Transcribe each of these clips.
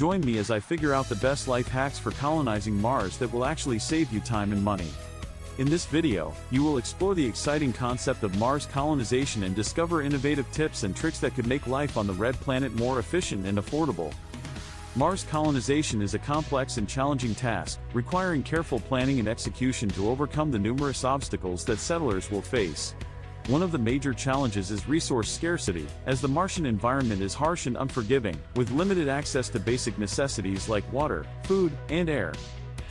Join me as I figure out the best life hacks for colonizing Mars that will actually save you time and money. In this video, you will explore the exciting concept of Mars colonization and discover innovative tips and tricks that could make life on the red planet more efficient and affordable. Mars colonization is a complex and challenging task, requiring careful planning and execution to overcome the numerous obstacles that settlers will face. One of the major challenges is resource scarcity, as the Martian environment is harsh and unforgiving, with limited access to basic necessities like water, food, and air.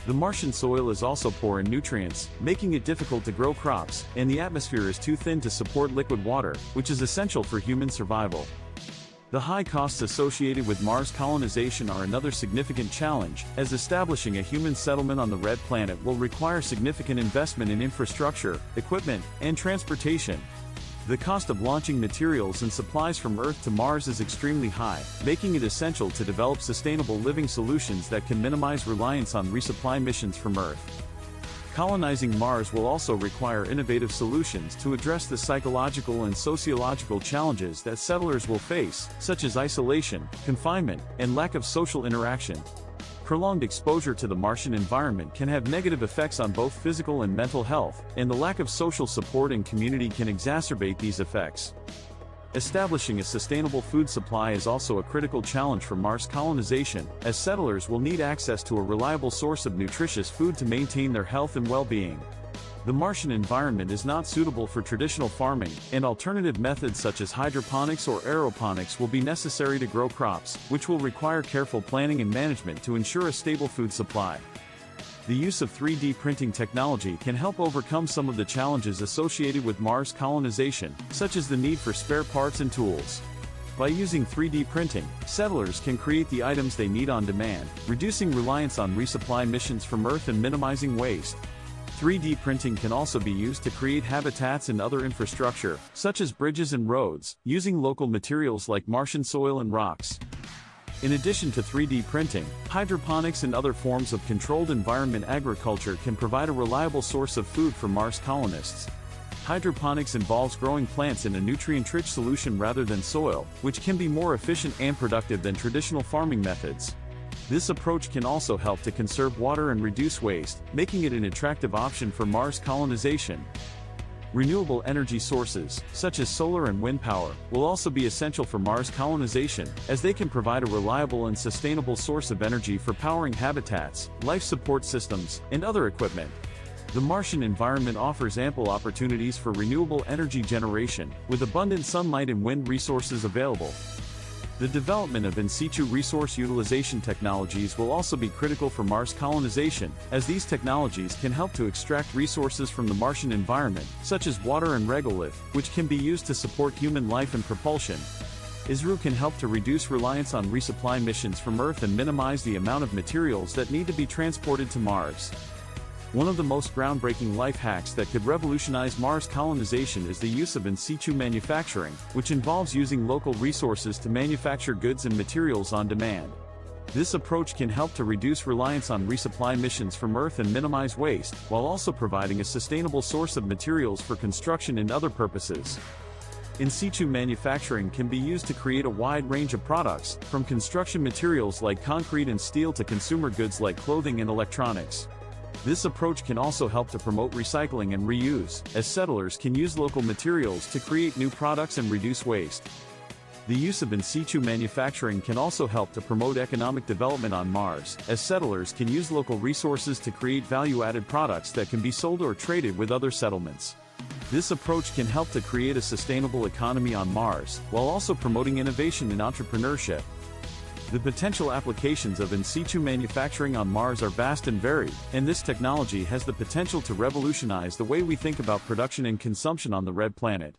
The Martian soil is also poor in nutrients, making it difficult to grow crops, and the atmosphere is too thin to support liquid water, which is essential for human survival. The high costs associated with Mars colonization are another significant challenge, as establishing a human settlement on the red planet will require significant investment in infrastructure, equipment, and transportation. The cost of launching materials and supplies from Earth to Mars is extremely high, making it essential to develop sustainable living solutions that can minimize reliance on resupply missions from Earth. Colonizing Mars will also require innovative solutions to address the psychological and sociological challenges that settlers will face, such as isolation, confinement, and lack of social interaction. Prolonged exposure to the Martian environment can have negative effects on both physical and mental health, and the lack of social support and community can exacerbate these effects. Establishing a sustainable food supply is also a critical challenge for Mars colonization, as settlers will need access to a reliable source of nutritious food to maintain their health and well-being. The Martian environment is not suitable for traditional farming, and alternative methods such as hydroponics or aeroponics will be necessary to grow crops, which will require careful planning and management to ensure a stable food supply. The use of 3D printing technology can help overcome some of the challenges associated with Mars colonization, such as the need for spare parts and tools. By using 3D printing, settlers can create the items they need on demand, reducing reliance on resupply missions from Earth and minimizing waste. 3D printing can also be used to create habitats and other infrastructure, such as bridges and roads, using local materials like Martian soil and rocks. In addition to 3D printing, hydroponics and other forms of controlled environment agriculture can provide a reliable source of food for Mars colonists. Hydroponics involves growing plants in a nutrient-rich solution rather than soil, which can be more efficient and productive than traditional farming methods. This approach can also help to conserve water and reduce waste, making it an attractive option for Mars colonization. Renewable energy sources, such as solar and wind power, will also be essential for Mars colonization, as they can provide a reliable and sustainable source of energy for powering habitats, life support systems, and other equipment. The Martian environment offers ample opportunities for renewable energy generation, with abundant sunlight and wind resources available. The development of in situ resource utilization technologies will also be critical for Mars colonization, as these technologies can help to extract resources from the Martian environment, such as water and regolith, which can be used to support human life and propulsion. ISRU can help to reduce reliance on resupply missions from Earth and minimize the amount of materials that need to be transported to Mars. One of the most groundbreaking life hacks that could revolutionize Mars colonization is the use of in situ manufacturing, which involves using local resources to manufacture goods and materials on demand. This approach can help to reduce reliance on resupply missions from Earth and minimize waste, while also providing a sustainable source of materials for construction and other purposes. In situ manufacturing can be used to create a wide range of products, from construction materials like concrete and steel to consumer goods like clothing and electronics. This approach can also help to promote recycling and reuse, as settlers can use local materials to create new products and reduce waste. The use of in situ manufacturing can also help to promote economic development on Mars, as settlers can use local resources to create value-added products that can be sold or traded with other settlements. This approach can help to create a sustainable economy on Mars, while also promoting innovation and entrepreneurship. The potential applications of in situ manufacturing on Mars are vast and varied, and this technology has the potential to revolutionize the way we think about production and consumption on the red planet.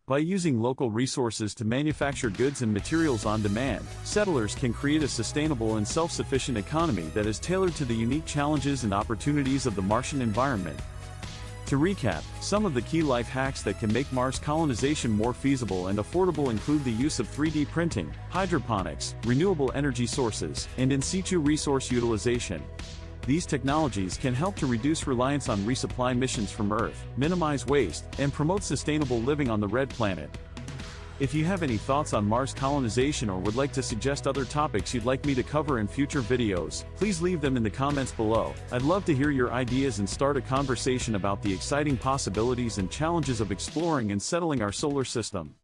By using local resources to manufacture goods and materials on demand, settlers can create a sustainable and self-sufficient economy that is tailored to the unique challenges and opportunities of the Martian environment. To recap, some of the key life hacks that can make Mars colonization more feasible and affordable include the use of 3D printing, hydroponics, renewable energy sources, and in situ resource utilization. These technologies can help to reduce reliance on resupply missions from Earth, minimize waste, and promote sustainable living on the red planet. If you have any thoughts on Mars colonization or would like to suggest other topics you'd like me to cover in future videos, please leave them in the comments below. I'd love to hear your ideas and start a conversation about the exciting possibilities and challenges of exploring and settling our solar system.